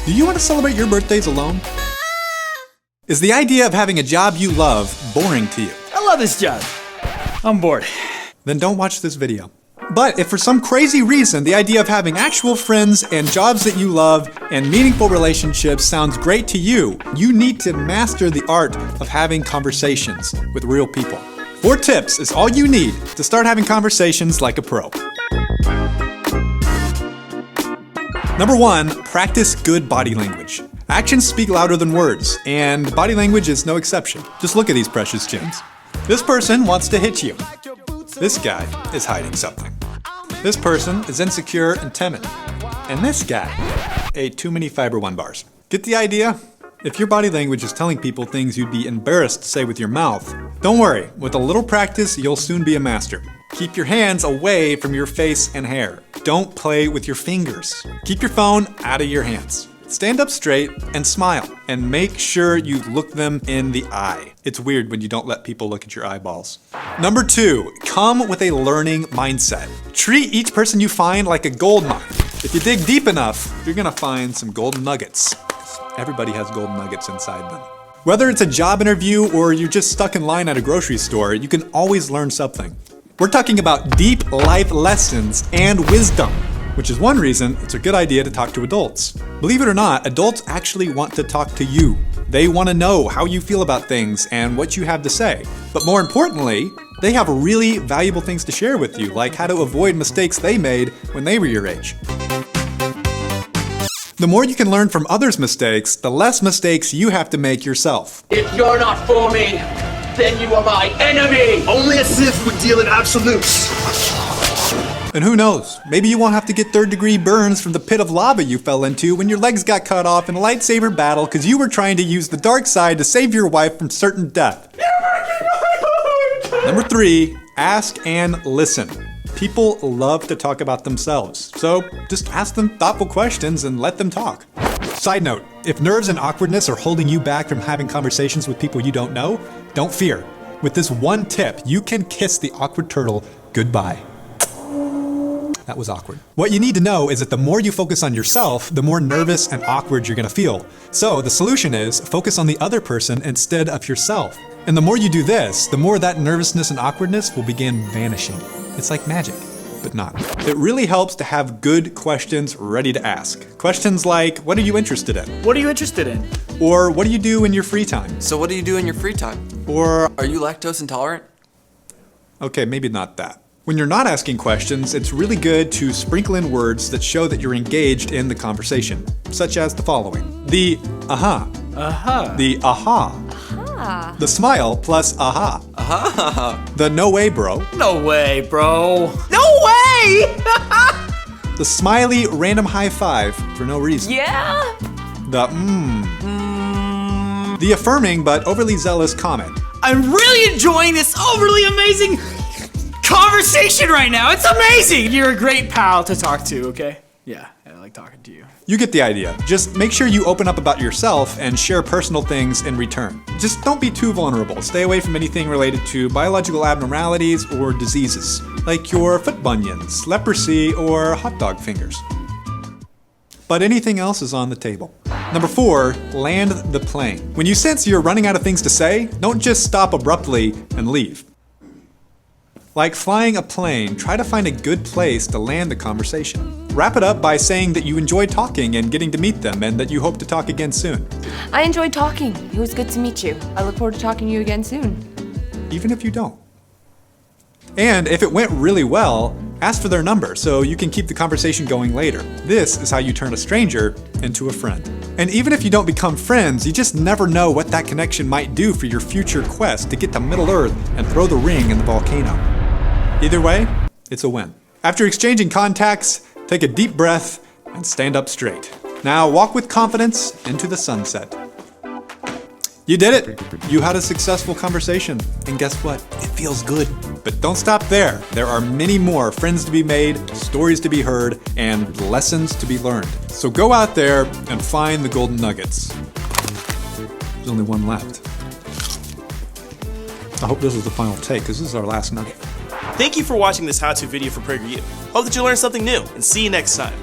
Do you want to celebrate your birthdays alone? Is the idea of having a job you love boring to you? I love this job. I'm bored. Then don't watch this video. But if for some crazy reason the idea of having actual friends and jobs that you love and meaningful relationships sounds great to you, you need to master the art of having conversations with real people. 4 tips is all you need to start having conversations like a pro. Number 1, practice good body language. Actions speak louder than words, and body language is no exception. Just look at these precious gems. This person wants to hit you. This guy is hiding something. This person is insecure and timid. And this guy ate too many Fiber One bars. Get the idea? If your body language is telling people things you'd be embarrassed to say with your mouth, don't worry, with a little practice, you'll soon be a master. Keep your hands away from your face and hair. Don't play with your fingers. Keep your phone out of your hands. Stand up straight and smile, and make sure you look them in the eye. It's weird when you don't let people look at your eyeballs. Number 2, come with a learning mindset. Treat each person you find like a gold mine. If you dig deep enough, you're gonna find some golden nuggets. Everybody has golden nuggets inside them. Whether it's a job interview or you're just stuck in line at a grocery store, you can always learn something. We're talking about deep life lessons and wisdom, which is one reason it's a good idea to talk to adults. Believe it or not, adults actually want to talk to you. They want to know how you feel about things and what you have to say. But more importantly, they have really valuable things to share with you, like how to avoid mistakes they made when they were your age. The more you can learn from others' mistakes, the less mistakes you have to make yourself. If you're not for me, then you are my enemy! Only a Sith would deal in absolutes. And who knows, maybe you won't have to get 3rd-degree burns from the pit of lava you fell into when your legs got cut off in a lightsaber battle because you were trying to use the dark side to save your wife from certain death. Number 3, ask and listen. People love to talk about themselves, so just ask them thoughtful questions and let them talk. Side note, if nerves and awkwardness are holding you back from having conversations with people you don't know, don't fear. With this one tip, you can kiss the awkward turtle goodbye. That was awkward. What you need to know is that the more you focus on yourself, the more nervous and awkward you're gonna feel. So the solution is focus on the other person instead of yourself. And the more you do this, the more that nervousness and awkwardness will begin vanishing. It's like magic, but not. It really helps to have good questions ready to ask. Questions like, what are you interested in? What are you interested in? Or what do you do in your free time? So what do you do in your free time? Or, Are you lactose intolerant? okay, maybe not that. When you're not asking questions, it's really good to sprinkle in words that show that you're engaged in the conversation, such as the following. The aha. Aha. The aha. Aha. The smile plus aha. Aha. The no way, bro. No way, bro. No way! The smiley random high five for no reason. Yeah? The The affirming but overly zealous comment. I'm really enjoying this overly amazing conversation right now. It's amazing. You're a great pal to talk to, okay? Yeah, I like talking to you. You get the idea. Just make sure you open up about yourself and share personal things in return. Just don't be too vulnerable. Stay away from anything related to biological abnormalities or diseases, like your foot bunions, leprosy, or hot dog fingers. But anything else is on the table. Number 4, land the plane. When you sense you're running out of things to say, don't just stop abruptly and leave. Like flying a plane, try to find a good place to land the conversation. Wrap it up by saying that you enjoyed talking and getting to meet them and that you hope to talk again soon. I enjoyed talking. It was good to meet you. I look forward to talking to you again soon. Even if you don't. And if it went really well, ask for their number so you can keep the conversation going later. This is how you turn a stranger into a friend. And even if you don't become friends, you just never know what that connection might do for your future quest to get to Middle Earth and throw the ring in the volcano. Either way, it's a win. After exchanging contacts, take a deep breath and stand up straight. Now walk with confidence into the sunset. You did it! You had a successful conversation, and guess what? It feels good. But don't stop there. There are many more friends to be made, stories to be heard, and lessons to be learned. So go out there and find the golden nuggets. There's only one left. I hope this is the final take, because this is our last nugget. Thank you for watching this how-to video for PragerU. Hope that you learned something new, and see you next time.